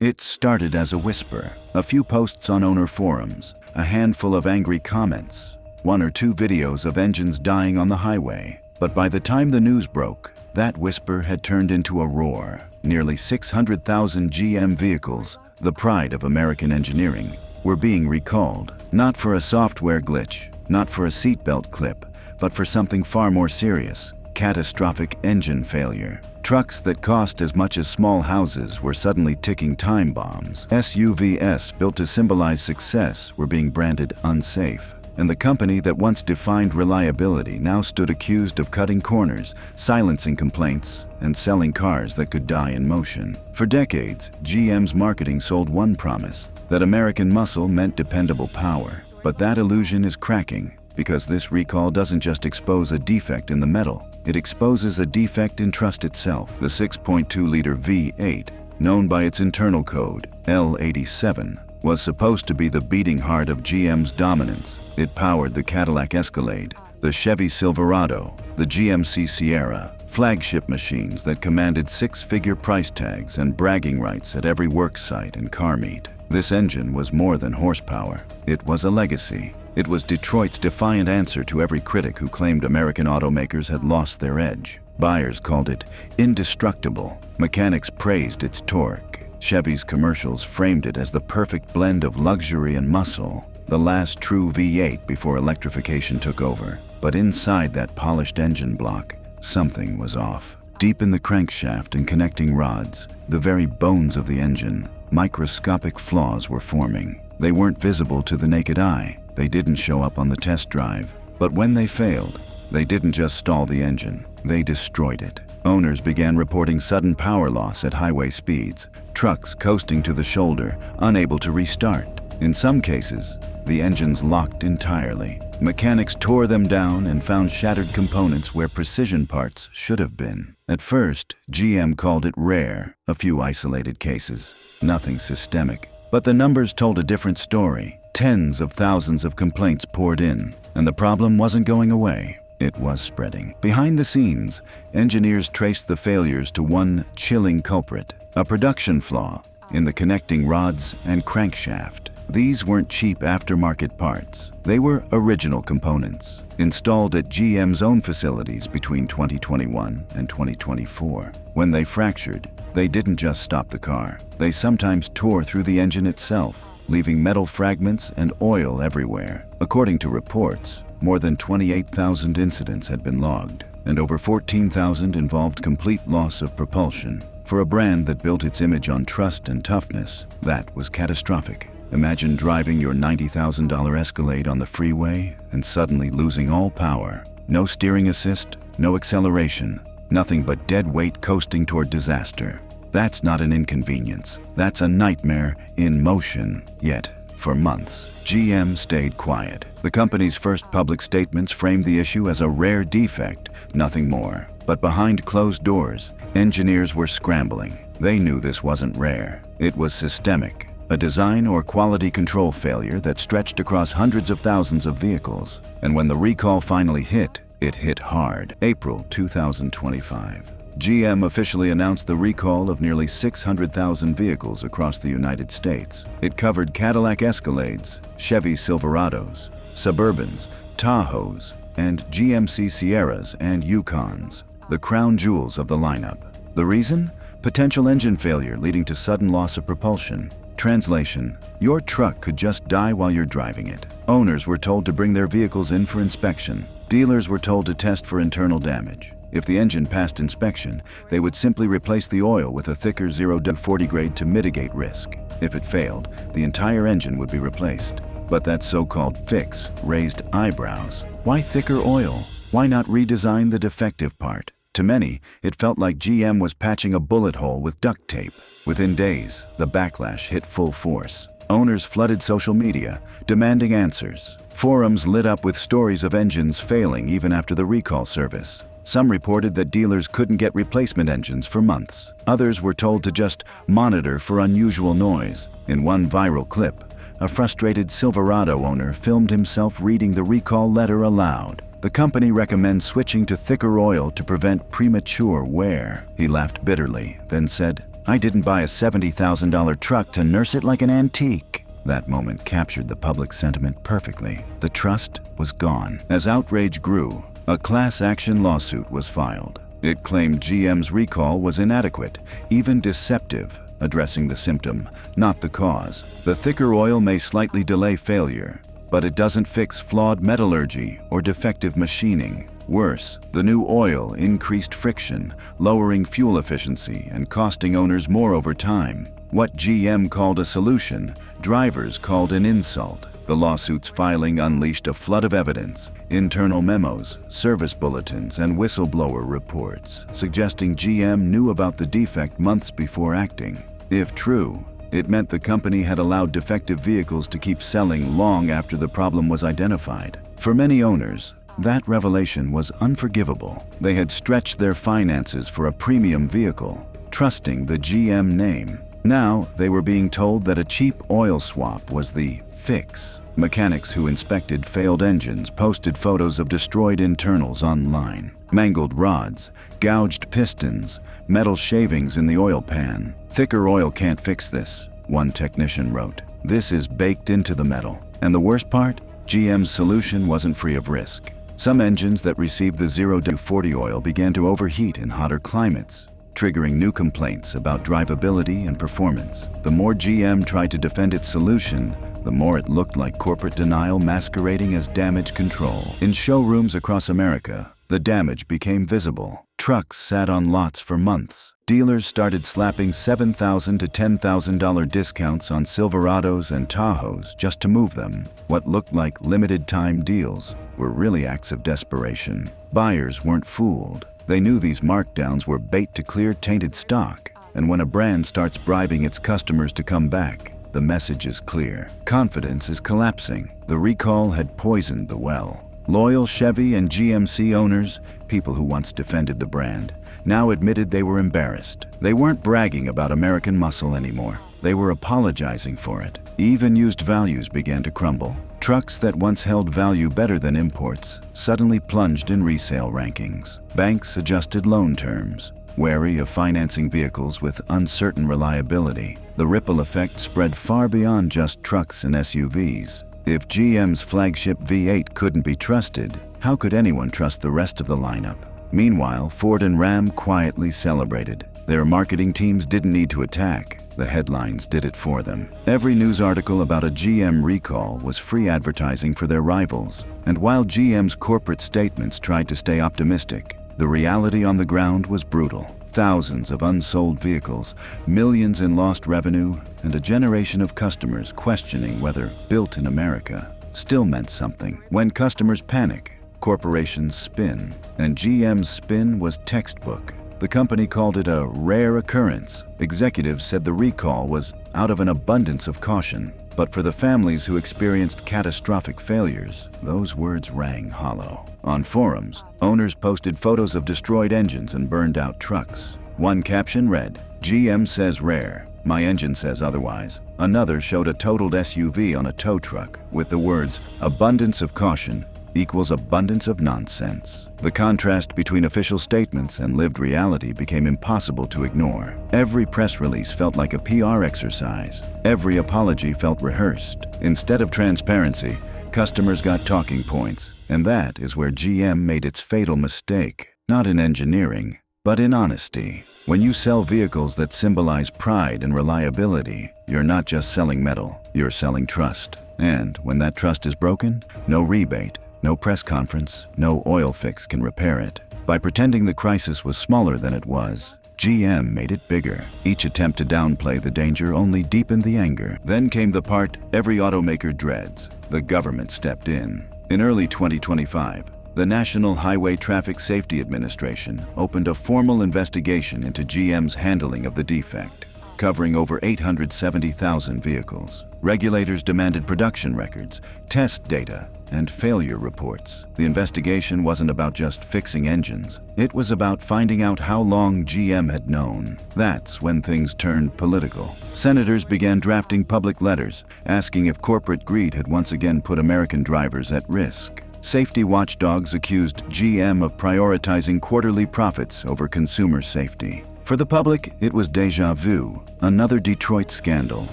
It started as a whisper, a few posts on owner forums, a handful of angry comments, one or two videos of engines dying on the highway. But by the time the news broke, that whisper had turned into a roar. Nearly 600,000 GM vehicles, the pride of American engineering, were being recalled, not for a software glitch, not for a seatbelt clip, but for something far more serious: catastrophic engine failure. Trucks that cost as much as small houses were suddenly ticking time bombs. SUVs built to symbolize success were being branded unsafe. And the company that once defined reliability now stood accused of cutting corners, silencing complaints, and selling cars that could die in motion. For decades, GM's marketing sold one promise: that American muscle meant dependable power. But that illusion is cracking, because this recall doesn't just expose a defect in the metal, it exposes a defect in trust itself. The 6.2-liter V8, known by its internal code, L87, was supposed to be the beating heart of GM's dominance. It powered the Cadillac Escalade, the Chevy Silverado, the GMC Sierra, flagship machines that commanded six-figure price tags and bragging rights at every work site and car meet. This engine was more than horsepower. It was a legacy. It was Detroit's defiant answer to every critic who claimed American automakers had lost their edge. Buyers called it indestructible. Mechanics praised its torque. Chevy's commercials framed it as the perfect blend of luxury and muscle, the last true V8 before electrification took over. But inside that polished engine block, something was off. Deep in the crankshaft and connecting rods, the very bones of the engine, microscopic flaws were forming. They weren't visible to the naked eye. They didn't show up on the test drive. But when they failed, they didn't just stall the engine, they destroyed it. Owners began reporting sudden power loss at highway speeds, trucks coasting to the shoulder, unable to restart. In some cases, the engines locked entirely. Mechanics tore them down and found shattered components where precision parts should have been. At first, GM called it rare, a few isolated cases, nothing systemic. But the numbers told a different story. Tens of thousands of complaints poured in, and the problem wasn't going away. It was spreading. Behind the scenes, engineers traced the failures to one chilling culprit: a production flaw in the connecting rods and crankshaft. These weren't cheap aftermarket parts. They were original components, installed at GM's own facilities between 2021 and 2024. When they fractured, they didn't just stop the car. They sometimes tore through the engine itself, leaving metal fragments and oil everywhere. According to reports, more than 28,000 incidents had been logged, and over 14,000 involved complete loss of propulsion. For a brand that built its image on trust and toughness, that was catastrophic. Imagine driving your $90,000 Escalade on the freeway and suddenly losing all power. No steering assist, no acceleration, nothing but dead weight coasting toward disaster. That's not an inconvenience. That's a nightmare in motion. Yet, for months, GM stayed quiet. The company's first public statements framed the issue as a rare defect, nothing more. But behind closed doors, engineers were scrambling. They knew this wasn't rare. It was systemic, a design or quality control failure that stretched across hundreds of thousands of vehicles. And when the recall finally hit, it hit hard. April 2025. GM officially announced the recall of nearly 600,000 vehicles across the United States. It covered Cadillac Escalades, Chevy Silverados, Suburbans, Tahoes, and GMC Sierras and Yukons, the crown jewels of the lineup. The reason? Potential engine failure leading to sudden loss of propulsion. Translation: your truck could just die while you're driving it. Owners were told to bring their vehicles in for inspection. Dealers were told to test for internal damage. If the engine passed inspection, they would simply replace the oil with a thicker 0-40 grade to mitigate risk. If it failed, the entire engine would be replaced. But that so-called fix raised eyebrows. Why thicker oil? Why not redesign the defective part? To many, it felt like GM was patching a bullet hole with duct tape. Within days, the backlash hit full force. Owners flooded social media, demanding answers. Forums lit up with stories of engines failing even after the recall service. Some reported that dealers couldn't get replacement engines for months. Others were told to just monitor for unusual noise. In one viral clip, a frustrated Silverado owner filmed himself reading the recall letter aloud. The company recommends switching to thicker oil to prevent premature wear. He laughed bitterly, then said, I didn't buy a $70,000 truck to nurse it like an antique." That moment captured the public sentiment perfectly. The trust was gone. As outrage grew, a class action lawsuit was filed. It claimed GM's recall was inadequate, even deceptive, addressing the symptom, not the cause. The thicker oil may slightly delay failure, but it doesn't fix flawed metallurgy or defective machining. Worse, the new oil increased friction, lowering fuel efficiency and costing owners more over time. What GM called a solution, drivers called an insult. The lawsuit's filing unleashed a flood of evidence, internal memos, service bulletins, and whistleblower reports, suggesting GM knew about the defect months before acting. If true, it meant the company had allowed defective vehicles to keep selling long after the problem was identified. For many owners, that revelation was unforgivable. They had stretched their finances for a premium vehicle, trusting the GM name. Now, they were being told that a cheap oil swap was the fix. Mechanics who inspected failed engines posted photos of destroyed internals online. Mangled rods, gouged pistons, metal shavings in the oil pan. "Thicker oil can't fix this," one technician wrote. "This is baked into the metal." And the worst part? GM's solution wasn't free of risk. Some engines that received the 0-40 oil began to overheat in hotter climates, triggering new complaints about drivability and performance. The more GM tried to defend its solution, the more it looked like corporate denial masquerading as damage control. In showrooms across America, the damage became visible. Trucks sat on lots for months. Dealers started slapping $7,000 to $10,000 discounts on Silverados and Tahoes just to move them. What looked like limited-time deals were really acts of desperation. Buyers weren't fooled. They knew these markdowns were bait to clear tainted stock. And when a brand starts bribing its customers to come back, the message is clear. Confidence is collapsing. The recall had poisoned the well. Loyal Chevy and GMC owners, people who once defended the brand, now admitted they were embarrassed. They weren't bragging about American muscle anymore. They were apologizing for it. Even used values began to crumble. Trucks that once held value better than imports suddenly plunged in resale rankings. Banks adjusted loan terms, wary of financing vehicles with uncertain reliability. The ripple effect spread far beyond just trucks and SUVs. If GM's flagship V8 couldn't be trusted, how could anyone trust the rest of the lineup? Meanwhile, Ford and Ram quietly celebrated. Their marketing teams didn't need to attack. The headlines did it for them. Every news article about a GM recall was free advertising for their rivals. And while GM's corporate statements tried to stay optimistic, the reality on the ground was brutal. Thousands of unsold vehicles, millions in lost revenue, and a generation of customers questioning whether built in America still meant something. When customers panic, corporations spin, and GM's spin was textbook. The company called it a rare occurrence. Executives said the recall was out of an abundance of caution. But for the families who experienced catastrophic failures, those words rang hollow. On forums, owners posted photos of destroyed engines and burned-out trucks. One caption read, "GM says rare, my engine says otherwise." Another showed a totaled SUV on a tow truck with the words, "Abundance of caution equals abundance of nonsense." The contrast between official statements and lived reality became impossible to ignore. Every press release felt like a PR exercise. Every apology felt rehearsed. Instead of transparency, customers got talking points. And that is where GM made its fatal mistake. Not in engineering, but in honesty. When you sell vehicles that symbolize pride and reliability, you're not just selling metal, you're selling trust. And when that trust is broken, no rebate, no press conference, no oil fix can repair it. By pretending the crisis was smaller than it was, GM made it bigger. Each attempt to downplay the danger only deepened the anger. Then came the part every automaker dreads. The government stepped in. In early 2025, the National Highway Traffic Safety Administration opened a formal investigation into GM's handling of the defect, covering over 870,000 vehicles. Regulators demanded production records, test data, and failure reports. The investigation wasn't about just fixing engines. It was about finding out how long GM had known. That's when things turned political. Senators began drafting public letters, asking if corporate greed had once again put American drivers at risk. Safety watchdogs accused GM of prioritizing quarterly profits over consumer safety. For the public, it was déjà vu, another Detroit scandal,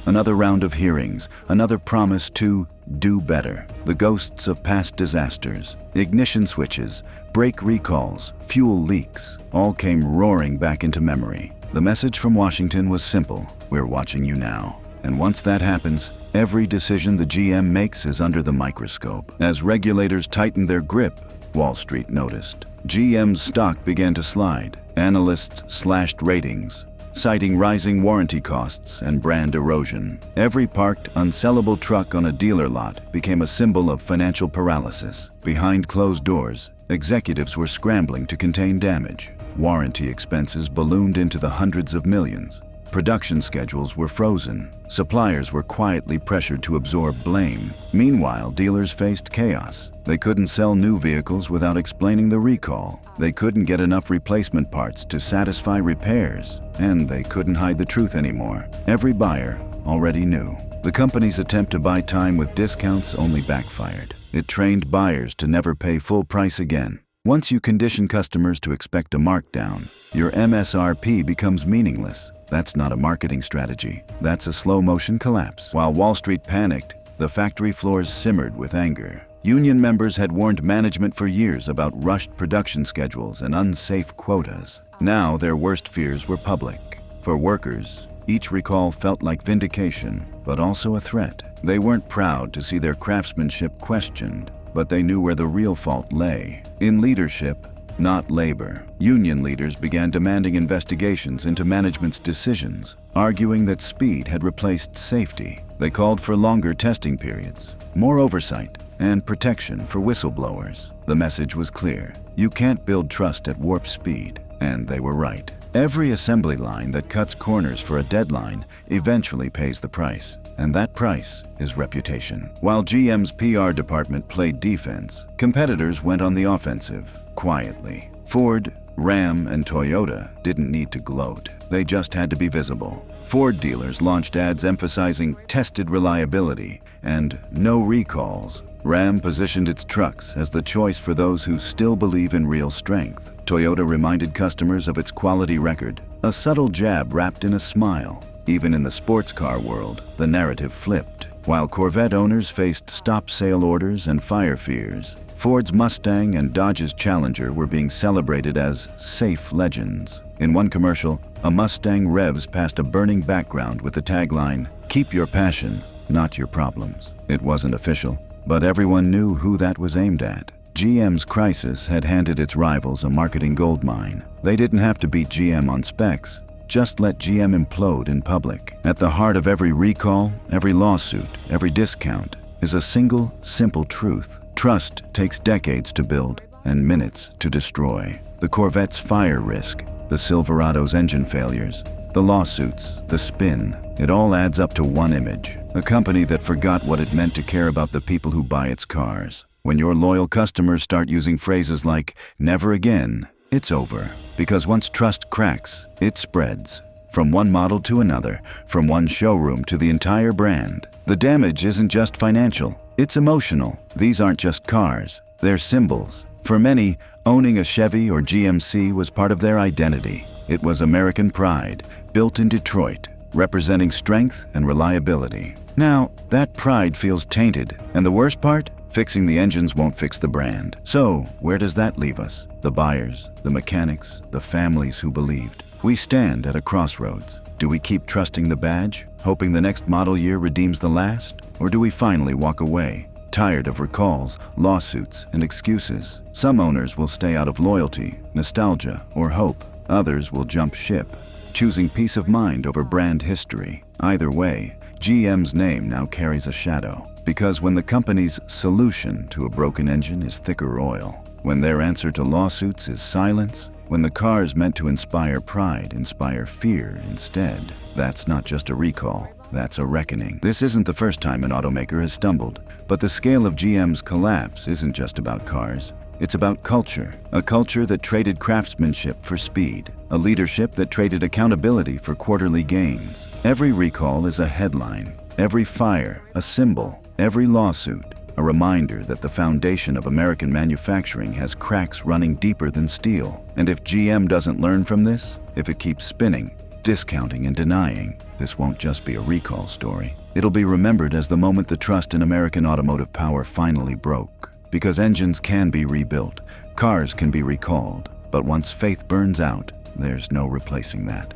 another round of hearings, another promise to do better. The ghosts of past disasters, ignition switches, brake recalls, fuel leaks, all came roaring back into memory. The message from Washington was simple: we're watching you now. And once that happens, every decision the GM makes is under the microscope. As regulators tightened their grip, Wall Street noticed. GM's stock began to slide. Analysts slashed ratings, citing rising warranty costs and brand erosion. Every parked, unsellable truck on a dealer lot became a symbol of financial paralysis. Behind closed doors, executives were scrambling to contain damage. Warranty expenses ballooned into the hundreds of millions. Production schedules were frozen. Suppliers were quietly pressured to absorb blame. Meanwhile, dealers faced chaos. They couldn't sell new vehicles without explaining the recall. They couldn't get enough replacement parts to satisfy repairs. And they couldn't hide the truth anymore. Every buyer already knew. The company's attempt to buy time with discounts only backfired. It trained buyers to never pay full price again. Once you condition customers to expect a markdown, your MSRP becomes meaningless. That's not a marketing strategy. That's a slow-motion collapse. While Wall Street panicked, the factory floors simmered with anger. Union members had warned management for years about rushed production schedules and unsafe quotas. Now their worst fears were public. For workers, each recall felt like vindication, but also a threat. They weren't proud to see their craftsmanship questioned, but they knew where the real fault lay. In leadership, not labor. Union leaders began demanding investigations into management's decisions, arguing that speed had replaced safety. They called for longer testing periods, more oversight, and protection for whistleblowers. The message was clear: you can't build trust at warp speed. And they were right. Every assembly line that cuts corners for a deadline eventually pays the price. And that price is reputation. While GM's PR department played defense, competitors went on the offensive, quietly. Ford, Ram, and Toyota didn't need to gloat. They just had to be visible. Ford dealers launched ads emphasizing tested reliability and no recalls. Ram positioned its trucks as the choice for those who still believe in real strength. Toyota reminded customers of its quality record, a subtle jab wrapped in a smile. Even in the sports car world, the narrative flipped. While Corvette owners faced stop sale orders and fire fears, Ford's Mustang and Dodge's Challenger were being celebrated as safe legends. In one commercial, a Mustang revs past a burning background with the tagline, "Keep your passion, not your problems." It wasn't official, but everyone knew who that was aimed at. GM's crisis had handed its rivals a marketing goldmine. They didn't have to beat GM on specs. Just let GM implode in public. At the heart of every recall, every lawsuit, every discount is a single, simple truth. Trust takes decades to build and minutes to destroy. The Corvette's fire risk, the Silverado's engine failures, the lawsuits, the spin, it all adds up to one image. A company that forgot what it meant to care about the people who buy its cars. When your loyal customers start using phrases like, "never again," it's over. Because once trust cracks, it spreads. From one model to another, from one showroom to the entire brand. The damage isn't just financial, it's emotional. These aren't just cars, they're symbols. For many, owning a Chevy or GMC was part of their identity. It was American pride, built in Detroit, representing strength and reliability. Now, that pride feels tainted, and the worst part? Fixing the engines won't fix the brand. So, where does that leave us? The buyers, the mechanics, the families who believed. We stand at a crossroads. Do we keep trusting the badge, hoping the next model year redeems the last? Or do we finally walk away, tired of recalls, lawsuits, and excuses? Some owners will stay out of loyalty, nostalgia, or hope. Others will jump ship, choosing peace of mind over brand history. Either way, GM's name now carries a shadow. Because when the company's solution to a broken engine is thicker oil, when their answer to lawsuits is silence, when the cars meant to inspire pride inspire fear instead, that's not just a recall, that's a reckoning. This isn't the first time an automaker has stumbled, but the scale of GM's collapse isn't just about cars. It's about culture, a culture that traded craftsmanship for speed, a leadership that traded accountability for quarterly gains. Every recall is a headline, every fire a symbol, every lawsuit a reminder that the foundation of American manufacturing has cracks running deeper than steel. And if GM doesn't learn from this, if it keeps spinning, discounting and denying, this won't just be a recall story. It'll be remembered as the moment the trust in American automotive power finally broke. Because engines can be rebuilt, cars can be recalled, but once faith burns out, there's no replacing that.